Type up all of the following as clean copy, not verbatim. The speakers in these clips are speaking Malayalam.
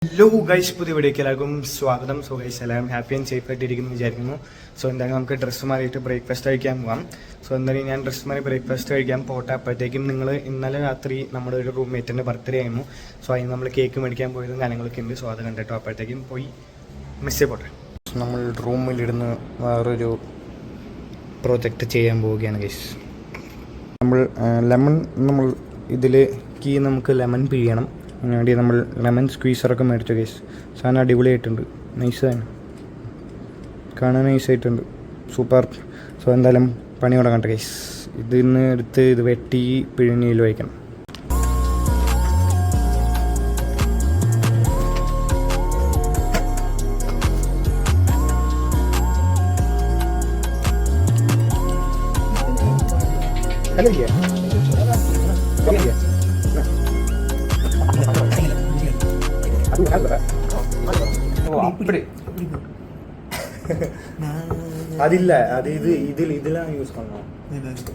ഹലോ ഗൈസ്, പുതിയ വീഡിയോക്ക് എല്ലാവർക്കും സ്വാഗതം. സോ ഗൈസ്, എല്ലാവരും ഹാപ്പി ആൻഡ് സേഫ് ആയിട്ടിരിക്കുന്നു വിചാരിക്കുന്നു. സോ എന്തായാലും നമുക്ക് ഡ്രസ്സ് മാറിയിട്ട് ബ്രേക്ക്ഫാസ്റ്റ് കഴിക്കാൻ പോകാം. സോ എന്തായാലും ഞാൻ ഡ്രസ്സ് മാറി ബ്രേക്ക്ഫാസ്റ്റ് കഴിക്കാൻ പോട്ടെ. അപ്പോഴത്തേക്കും ഇന്നലെ രാത്രി നമ്മുടെ ഒരു റൂംമേറ്റിൻ്റെ ബർത്ത്ഡേ ആയിരുന്നു. സോ അതിന് നമ്മൾ കേക്ക് മേടിക്കാൻ പോയതും കാര്യങ്ങളൊക്കെ ഉണ്ട്. സോ അത് കണ്ടിട്ടോ അപ്പോഴത്തേക്കും പോയി മിസ് പോട്ടെ. നമ്മൾ റൂമിലിരുന്ന് വേറൊരു പ്രോജക്റ്റ് ചെയ്യാൻ പോവുകയാണ് ഗൈസ്. നമ്മൾ ഇതിലേക്ക് നമുക്ക് ലെമൺ പിഴിയണം. അതിനുവേണ്ടി നമ്മൾ ലെമൺ സ്ക്വീസറൊക്കെ മേടിച്ചു ഗൈസ്. സാധനം അടിപൊളിയായിട്ടുണ്ട്, നൈസാണ്, കാണാൻ നൈസായിട്ടുണ്ട്, സൂപ്പർ. സോ എന്തായാലും പണി തുടങ്ങട്ടെ ഗൈസ്. ഇതിന്ന് എടുത്ത് ഇത് വെട്ടി പിഴിഞ്ഞിൽ വയ്ക്കണം. அதில்ல அது இதெல்லாம் யூஸ் பண்ணோம்.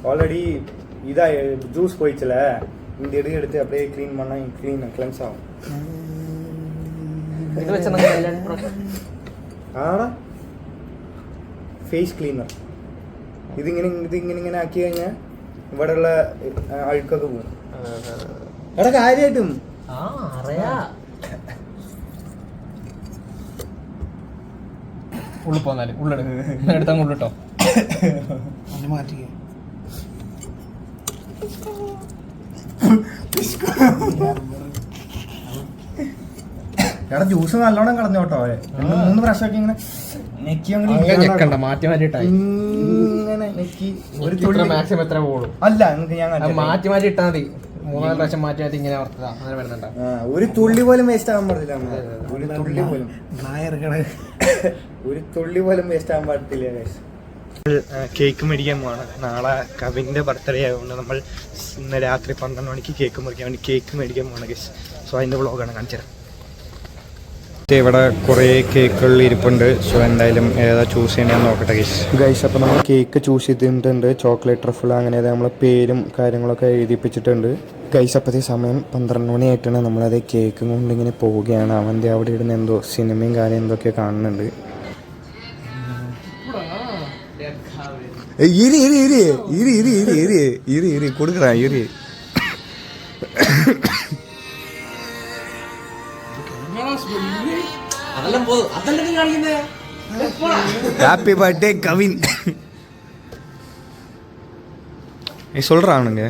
ஆல்ரெடி இதா ஜூஸ் போயிடுச்சுல, இந்த எடுத்து அப்படியே க்ளீன் பண்ணா கிளென்ஸ் ஆகும். ആടാ ഫേസ് ക്ലീനർ ഇതിങ്ങനെ ആക്കി കഴിഞ്ഞാൽ ഇവിടെയുള്ള അഴുക്കൊക്കെ പോകും. എടാ കാര്യമായിട്ടും ഉള്ളിൽ പോന്നാല് ഉള്ളെടുത്താൽ ഉള്ളിട്ടോ മാറ്റി. എടാ ജ്യൂസ് നല്ലോണം കളഞ്ഞു കേട്ടോ. 3 പ്രാവശ്യമൊക്കെ ഇങ്ങനെ നെക്കണ്ട, മാറ്റി മാറ്റിട്ടായി ഇങ്ങനെ നെക്കി ഒരു തുള്ളി മാക്സിമം എത്ര പോകും. അല്ല നിങ്ങൾക്ക് ഞാൻ മാറ്റി മാറ്റി ഇട്ടാൽ മതി. 3-4 പ്രാവശ്യം മാറ്റി മാറ്റി ഇങ്ങനെ അങ്ങനെ വരുന്നുണ്ടോ. ഒരു തുള്ളി പോലും വേസ്റ്റ് ആകാൻ പാടില്ല. ഒരു തുള്ളി പോലും ഒരു തുള്ളി പോലും വേസ്റ്റ് ആകാൻ പാടില്ല. കേക്ക് മേടിക്കാൻ പോവാണ്. നാളെ കവിൻ്റെ ബർത്ത്ഡേ ആയതുകൊണ്ട് നമ്മൾ ഇന്ന് രാത്രി 12 മണിക്ക് കേക്ക് മുറിക്കാൻ വേണ്ടി കേക്ക് മേടിക്കാൻ പോവാണ് ഗൈസ്. സോ അതിൻ്റെ വ്ളോഗാണ് കാണിച്ചത്. ഇവിടെ കുറേ കേക്കുകൾ ഇരിപ്പുണ്ട്. സോ എന്തായാലും ഏതാ ചൂസ് ചെയ്യണമെന്ന് നോക്കട്ടെ ഗൈസ്. അപ്പോൾ നമ്മൾ കേക്ക് ചൂസ് ചെയ്തിട്ടുണ്ട്. ചോക്ലേറ്റ് ട്രഫിൾ അങ്ങനെ നമ്മളെ പേരും കാര്യങ്ങളൊക്കെ എഴുതിപ്പിച്ചിട്ടുണ്ട് ഗൈസ്. അപ്പോഴത്തെ സമയം 12 മണിയായിട്ടാണ്. നമ്മളത് കേക്കും കൊണ്ട് ഇങ്ങനെ പോവുകയാണ്. അവൻ്റെ അവിടെ ഇടുന്ന എന്തോ സിനിമയും കാര്യം എന്തൊക്കെ കാണുന്നുണ്ട്. കൊടുക്കടാ ஹாப்பி பர்த்டே கவின் சொல்றானுங்க.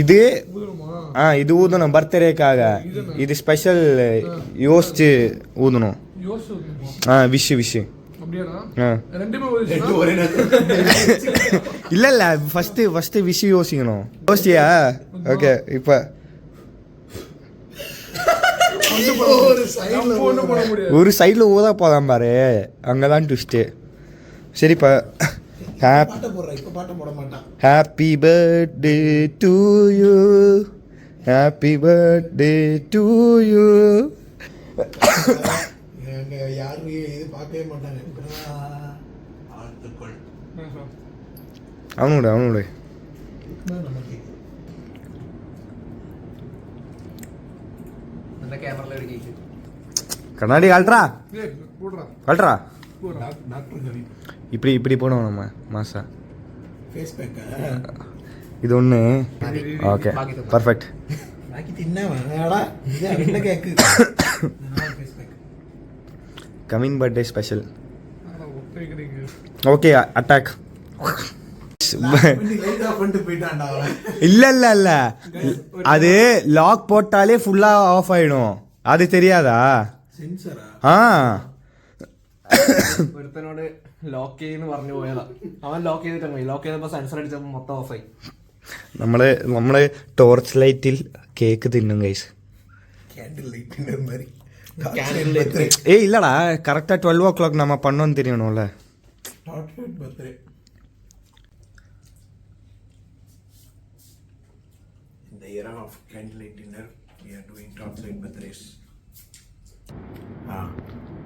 இது ஊதணும் பர்த்டேக்காக. இது ஸ்பெஷல் யோசிச்சு ஊதணும். விஷ் இல்ல ஃபர்ஸ்ட் விஷ் யோசிக்கணும். யோசிச்சியா? ஓகே. இப்ப ஒரு சைடுல ஊதா போதான் பாரு, அங்கதான் ட்விஸ்ட். சரி இப்ப happy birthday to you, happy birthday to you. யாரும் இது பார்க்கவே மாட்டாங்க. அவனோட கண்ணாடி கால்ட்ரா இப்படி போனோம் நம்ம மாசா. இது ஒன்று. Okay perfect. Coming birthday special. Okay attack. இல்ல அது லாக் போட்டாலே ஃபுல்லா ஆஃப் ஆயிடும். அது தெரியாதா? ഒരുത്തനോട് ലോക്ക് ചെയ്യുന്നു പറഞ്ഞു പോയതാ. അവൻ ലോക്ക് ചെയ്തിട്ട് ലോക്ക് ചെയ്തപ്പോ സെൻസർ അടിച്ചപ്പോ മൊത്തം ഓഫായി. നമ്മള് ടോർച്ച് ലൈറ്റിൽ കേക്ക് തിന്നും ഗൈസ്. ஏய் இல்லடா, கரெக்டா 12 o'clock நம்ம பண்ணோன்னு தெரியணும்ல. In the era of candlelight dinner, we are doing torchlight birthdays.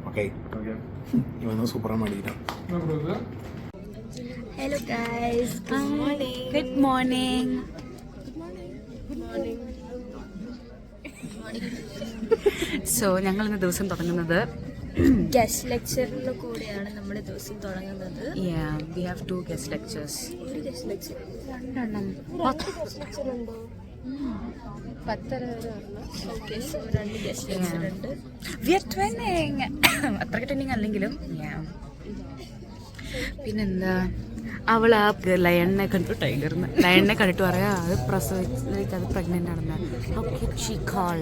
Okay ഇവന്ന് സൂപ്പറാണ് മേടിക്കാം. Hello guys, good morning. Good morning. So ഞങ്ങൾ ഇന്ന് ദിവസം തുടങ്ങുന്നത് ഗസ്റ്റ് ലെക്ചറിന്റെ കൂടെയാണ് നമ്മുടെ ദിവസം തുടങ്ങുന്നത്. We have 2 guest lectures. ഒരു ഗസ്റ്റ് ലെക്ചർ രണ്ടെണ്ണം. ലെക്ചർ ഉണ്ടോ? 10:30 വരെ ഉള്ളു. ഓക്കെ, സോ 2 ഗസ്റ്റ് ലെക്ചർ ഉണ്ട്. We are training. അത്രയ്ക്ക് ട്രെയിനിങ് അല്ലെങ്കിലും പിന്നെന്താ, അവൾ ആ ലയണിനെ കണ്ടിട്ട് ലയണിനെ കണ്ടിട്ട് പറയാ അത് പ്രസവിച്ച് അത് പ്രഗ്നന്റ് ആണെന്ന്. Okay, she call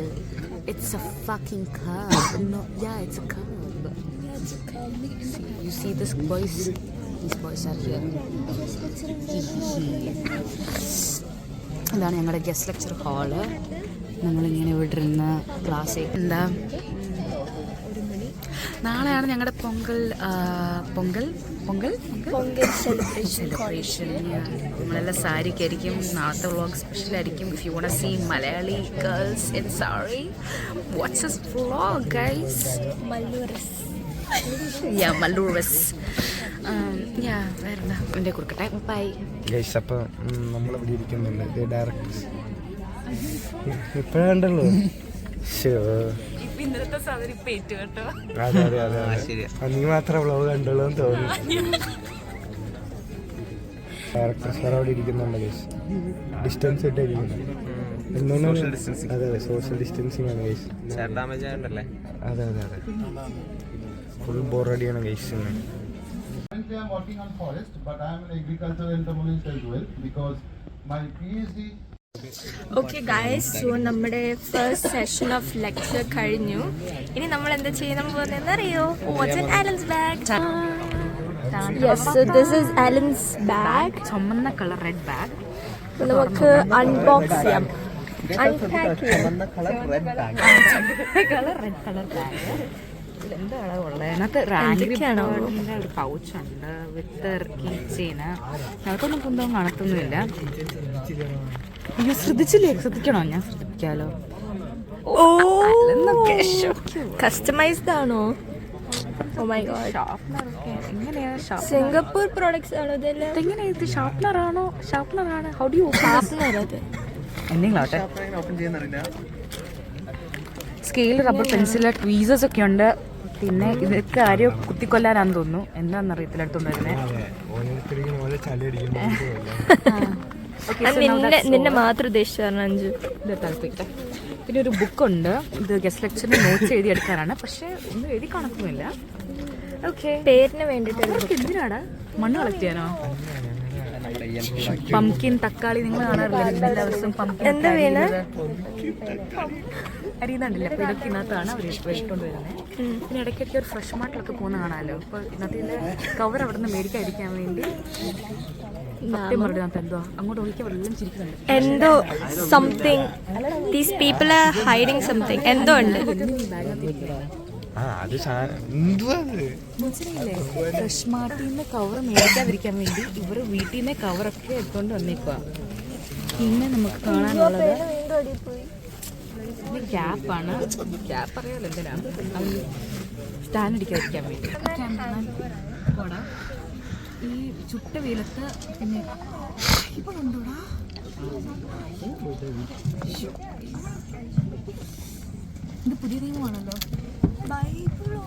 it's A fucking curve. No, yeah, it's a curve. You see this boys? These boys are here. ഇതാണ് ഞങ്ങളുടെ ഗസ്റ്റ് ലെക്ചർ ഹാള്. നമ്മളിങ്ങനെ ഇവിടെ ഇരുന്ന് ക്ലാസ് എന്താ. നാളെയാണ് ഞങ്ങളുടെ പൊങ്കൽ സെലിബ്രേഷൻ. നമ്മളെല്ലാം സാരിക്കായിരിക്കും. നാളത്തെ വ്ളോഗ് സ്പെഷ്യൽ ആയിരിക്കും. If you want to see Malayali girls in sari, what's this vlog guys. മല്ലൂറസ് വേറെന്താ എൻ്റെ കൊടുക്കട്ടെ. Bye guys. അപ്പോൾ നമ്മളിവിടെ ഇരിക്കുന്നുണ്ട്. ഡയറക്ടർ ഇപ്പോഴാണ്ടല്ലോ. ഇന്നത്തെ സാധനം ഇപ്പം ഏറ്റു കേട്ടോ. അതെ നീ മാത്രം വ്ളോഗ് കണ്ടുള്ളൂ എന്ന് തോന്നുന്നു. ഡയറക്ടർ സാർ അവിടെ ഇരിക്കുന്നുണ്ട് ഗൈസ്. ഡിസ്റ്റൻസ് ഇട്ട് ഇരിക്കുന്നുണ്ട്. അതെ സോഷ്യൽ ഡിസ്റ്റൻസിങ് ആണ് ഗൈസ്. അതെ ഫുൾ ബോറടിയാണ് guys. Currently, I am working on forest, but I am an agricultural entomologist as well because my PhD. Okay guys, so നമ്മുടെ ഫസ്റ്റ് സെഷൻ ഓഫ് ലെക്ചർ കഴിഞ്ഞു. ഇനി നമ്മൾ എന്താ ചെയ്യാൻ പോകുന്നതെന്ന് അറിയോ? What's in Allen's bag. Yes, so this is Allen's bag. ചുമന്ന കളർ റെഡ് ബാഗ്. നമുക്ക് അൺബോക്സ് ചെയ്യാം, അൺപാക്ക് ചെയ്യാം. Colour red colour bag. എന്താണ് ഉള്ളത് അതിനകത്ത്? റാങ്കിയാണോ? ഒരു പൗച്ചുണ്ട് വിത്ത് കീച്ചെയിന്. ഞങ്ങൾക്കൊന്നും കുന്തവും കാണത്തൊന്നുമില്ല. അയ്യോ ശ്രദ്ധിക്കണോ? ഞാൻ ശ്രദ്ധിക്കാലോ. കസ്റ്റമൈസ്ഡ് ആണോ? Oh my God. എങ്ങനെയാ സിംഗപ്പൂർ പ്രോഡക്ട്സ് ആണോ ഇതെല്ലാം? എങ്ങനെയാ ഇത്? ഷാർപ്നറാണോ? ഷാർപ്നറാണ്. How do you sharpener? അത് എന്തെങ്കിലും ആവട്ടെ. ഓപ്പൺ ചെയ്യുന്നറിയില്ല. സ്കെയിൽ, റബ്ബർ, പെൻസിൽ, ട്വീസേഴ്സ് ഒക്കെ ഉണ്ട്. പിന്നെ ഇതൊക്കെ ആരെയോ കുത്തിക്കൊല്ലാനാന്ന് തോന്നുന്നു. എന്താണെന്നറിയത്തില്ല എടുത്തോണ്ട് വരുന്നത്. നിന്നെ മാത്രം ഉദ്ദേശിച്ചാണ് അഞ്ചു. ഇത് താല്പര്യം. പിന്നെ ഒരു ബുക്കുണ്ട്. ഇത് ഗസ്റ്റ് ലെക്ചറിന് നോട്ട്സ് എഴുതി എടുക്കാനാണ്. പക്ഷെ ഒന്നും എഴുതി കാണുന്നില്ല. ഓക്കെ, പേരിന് വേണ്ടിട്ട്. എന്തിനാടാ? മണ്ണ് കളക്ട് ചെയ്യാനോ? പംകിൻ, തക്കാളി നിങ്ങൾ കാണാറില്ല എല്ലാ ദിവസവും പംകിൻ എന്താ വീണ് അരിയുന്നുണ്ടല്ലോ. അപ്പോൾ ഇതൊക്കെ ഇന്നത്താണ് അവർ വെച്ചിട്ടുണ്ട് വരുന്നത്. പിന്നെ ഇടയ്ക്കൊക്കെ ഒരു ഫ്രഷ് മാർട്ടിലൊക്കെ പോകുന്ന കാണാമല്ലോ. അപ്പോൾ ഇന്നത്തെ കവർ അവിടെ നിന്ന് മേടിക്കാതിരിക്കാൻ വേണ്ടി സത്യം പറഞ്ഞത് എന്തോ അങ്ങോട്ട് ഒഴിക്കാൻ വെള്ളം ചിരിക്കുന്നുണ്ട്. എന്തോ something, these people are hiding something. എന്തോ ഉണ്ട്. മനസ്സിലായില്ലേ? ഫ്രഷ് മാർട്ടിൽ നിന്ന് കവർ മേടിക്കാതിരിക്കാൻ വേണ്ടി ഇവർ വീട്ടിൽ നിന്ന് കവറൊക്കെ എടുത്തോണ്ട് വന്നേക്കുക. പിന്നെ നമുക്ക് കാണാനുള്ളത് ക്യാപ്പാണ്. ക്യാപ്പ് അറിയാമല്ലോ എന്തിനാണ്? സ്റ്റാൻഡ് അടിക്കാതിരിക്കാൻ വേണ്ടി. ക്യാമറ ഈ ചുട്ട വെയിലത്ത്. പിന്നെ ഇപ്പൊ കണ്ടോടാ ഇത് പുതിയ നിയമമാണല്ലോ. ബൈബിളോ?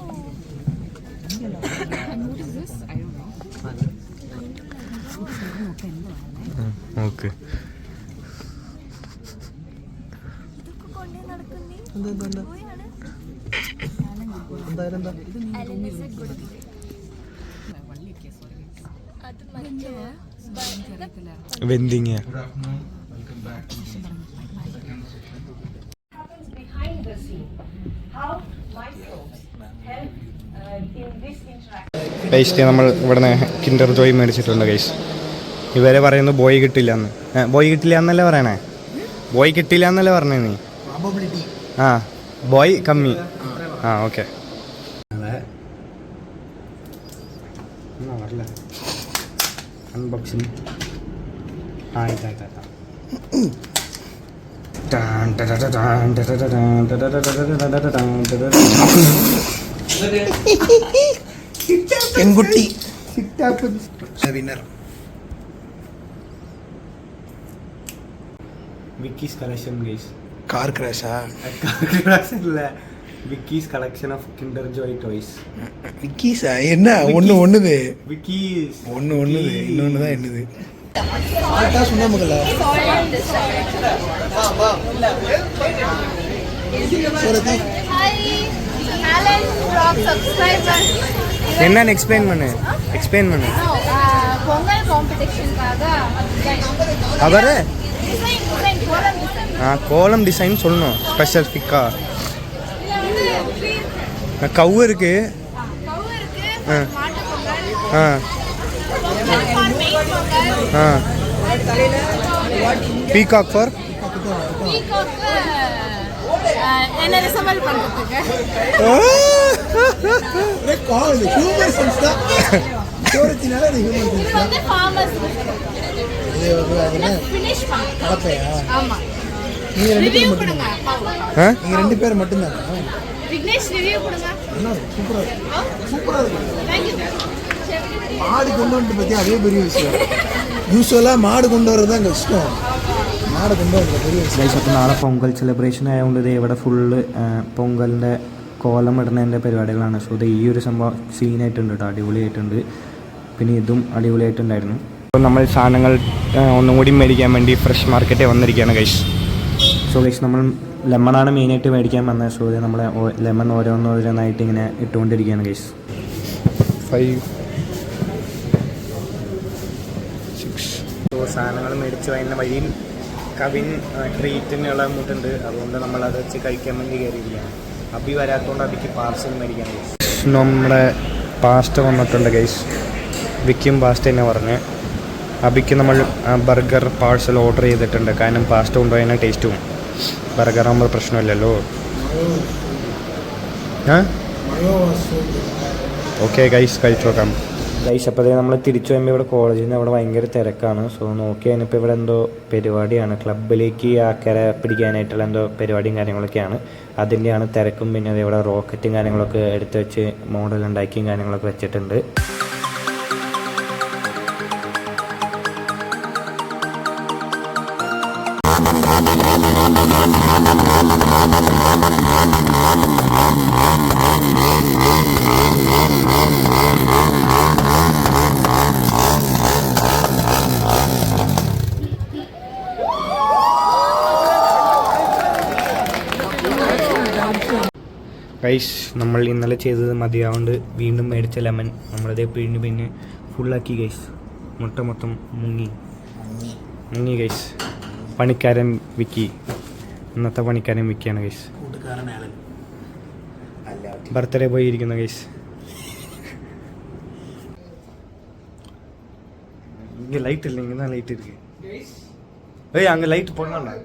ഓക്കെ. വെന്തിങ്ങ. ഗൈസ് നമ്മൾ ഇവിടുന്ന് കിൻഡർ ജോയ് മേടിച്ചിട്ടുണ്ട് ഗൈസ്. ഇവരെ പറയുന്നു ബോയ് കിട്ടില്ല എന്ന്. ബോയ് കിട്ടില്ല എന്നല്ലേ പറയണേ? ബോയ് കിട്ടില്ല എന്നല്ലേ പറഞ്ഞേ നീ? ആ, ബോയ് കമ്മി. ആ ഓക്കെ. അൺബോക്സിങ്. ആ ഇതാ പെൺകുട്ടി winner Vicky's collection guys. Car ക്രാഷാ? இல்ல Vicky's collection of Kinder Joy toys. விக்கீஸா? என்ன ஒண்ணுது விக்கீஸ் ஒண்ணுது இன்னொன்னு தான் என்னது ஆட்டா சொன்னா மகள என்னன்னு எக்ஸ்பிளைன் பண்ணு. பொங்கல் காம்படிஷனுக்காக அவரு டிசைன் கோலம் டிசைன் சொல்லணும் ஸ்பெசிஃபிக்கா. கவு இருக்கு. பீகாக் ஃபார் என்ன ரிசம்பல் பண்றதுக்கு ஹியூமன் சென்ஸ் தான் ஸ்டோரினால அது ஹியூமன் சென்ஸ் தான். வந்து ஃபார்மர்ஸ் இது வந்து ஃபினிஷ் பண்ணு. கலப்பையா? ஆமா. நீங்க ரெண்டு பேர் ரிவ்யூ மட்டும் கொடுங்க. நீங்க ரெண்டு பேர் மட்டும் தானா? விக்னேஷ் ரிவ்யூ கொடுங்க. சூப்பரா இருக்கு. Thank you. மாடு கொண்டு வந்து பத்தி அதே பெரிய விஷயம். യൂഷ്വലാ മാട് കൊണ്ടുവരുന്നത് தான் കഷ്ടം. മാട് കൊണ്ടുവരുന്നത് പെரிய விஷயம். ഗൈസ്, അപ്പോൾ നാളെ പൊങ്കൽ സെലിബ്രേഷൻ ആയതുകൊണ്ട് ഇത് ഇവിടെ ഫുള്ള് പൊങ്കലിൻ്റെ കോലം ഇടുന്നതിൻ്റെ പരിപാടികളാണ്. സോ ഇത് ഈ ഒരു സംഭവം സീനായിട്ടുണ്ട് കേട്ടോ, അടിപൊളിയായിട്ടുണ്ട്. പിന്നെ ഇതും അടിപൊളിയായിട്ടുണ്ടായിരുന്നു. അപ്പോൾ നമ്മൾ സാധനങ്ങൾ ഒന്നും കൂടി മേടിക്കാൻ വേണ്ടി ഫ്രഷ് മാർക്കറ്റിൽ വന്നിരിക്കുകയാണ് ഗൈസ്. സോ ഗൈസ്, നമ്മൾ ലെമണാണ് മെയിനായിട്ട് മേടിക്കാൻ വന്നത്. സോ ഇത് നമ്മൾ ലെമൺ ഓരോന്നായിട്ട് ഇങ്ങനെ ഇട്ടുകൊണ്ടിരിക്കുകയാണ് ഗൈസ്. 5 6. സോ സാധനങ്ങൾ മേടിച്ച് അതിൻ്റെ വഴിയിൽ കവിൻ ട്രീറ്റിനുള്ള മൂട്ടുണ്ട്. അതുകൊണ്ട് നമ്മൾ അത് വെച്ച് കഴിക്കാൻ വേണ്ടി കയറിയിരിക്കുകയാണ്. അബി വരാത്തതുകൊണ്ട് അബിക്ക് പാർസൽ മേടിക്കാൻ ഗൈസ്. നമ്മുടെ പാസ്റ്റ വന്നിട്ടുണ്ട് ഗൈസ്. വിക്കും പാസ്റ്റ തന്നെ പറഞ്ഞ്. അബിക്ക് നമ്മൾ ബർഗർ പാഴ്സൽ ഓർഡർ ചെയ്തിട്ടുണ്ട്. കാരണം പാസ്റ്റ കൊണ്ടുപോയതിന് ടേസ്റ്റും ബർഗർ ആകുമ്പോൾ പ്രശ്നമില്ലല്ലോ. ഓക്കെ ഗൈസ്, കഴിച്ചു നോക്കാം ഗൈസ്. അപ്പോൾ നമ്മൾ തിരിച്ചു വരുമ്പോൾ ഇവിടെ കോളേജിൽ നിന്ന് അവിടെ ഭയങ്കര തിരക്കാണ്. സോ നോക്കി കഴിഞ്ഞപ്പോൾ ഇവിടെ എന്തോ പരിപാടിയാണ്, ക്ലബിലേക്ക് ആൾക്കാരെ പിടിക്കാനായിട്ടുള്ള എന്തോ പരിപാടിയും കാര്യങ്ങളൊക്കെയാണ്. അതിൻ്റെയാണ് തിരക്കും. പിന്നെ ഇവിടെ റോക്കറ്റും കാര്യങ്ങളൊക്കെ എടുത്ത് വെച്ച് മോഡൽ ഉണ്ടാക്കിയും കാര്യങ്ങളൊക്കെ വെച്ചിട്ടുണ്ട്. ഗൈസ്, നമ്മൾ ഇന്നലെ ചെയ്തത് മതിയാവുകൊണ്ട് വീണ്ടും മേടിച്ച ലെമൺ നമ്മളിതേ പിന്നെ ഫുള്ളാക്കി ഗൈസ്. മുട്ട മൊത്തം മുങ്ങി ഗൈസ്. പണിക്കാരൻ വിക്കി, ഇന്നത്തെ പണിക്കാരൻ വിക്കിയാണ് ഗൈസ്. ബർത്ത്ഡേ പോയി ഇരിക്കുന്ന ഗൈസ്. இங்கே லைட் இல்லை, இங்கே தான் லைட் இருக்கு. ஏய், அங்கே லைட் போடணும்டா.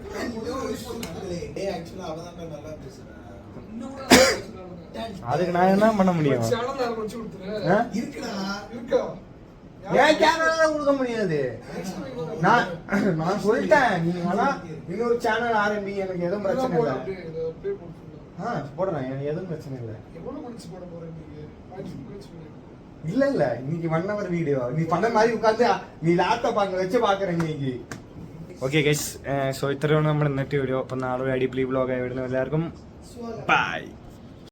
அதுக்கு நான் என்ன பண்ண முடியும்? ஏன் கேமரா கொடுக்க முடியாது? நான் சொல்லிட்டேன், நீங்க வேணா இன்னொரு சேனல் ஆரம்பி, எனக்கு எதுவும் பிரச்சனை இல்லை. போடுறேன், எனக்கு எதுவும் பிரச்சனை இல்லை. இல்ல இன்னைக்கு 1 hour வீடியோ நீ பண்ண மாதிரி உட்காந்து நீ ലാപ്ടോപ്പ് അങ്ങ് വെച്ച് പാക്കറ இன்னைக்கு. ഓക്കെ ഗൈസ്, സോ ഇത്രയാണ് നമ്മൾ ഇന്നത്തെ വീഡിയോ. അപ്പം നാളെ ഒരു അടിപൊളി വ്ലോഗ് ആയി വരുന്നു. എല്ലാവർക്കും ബൈ.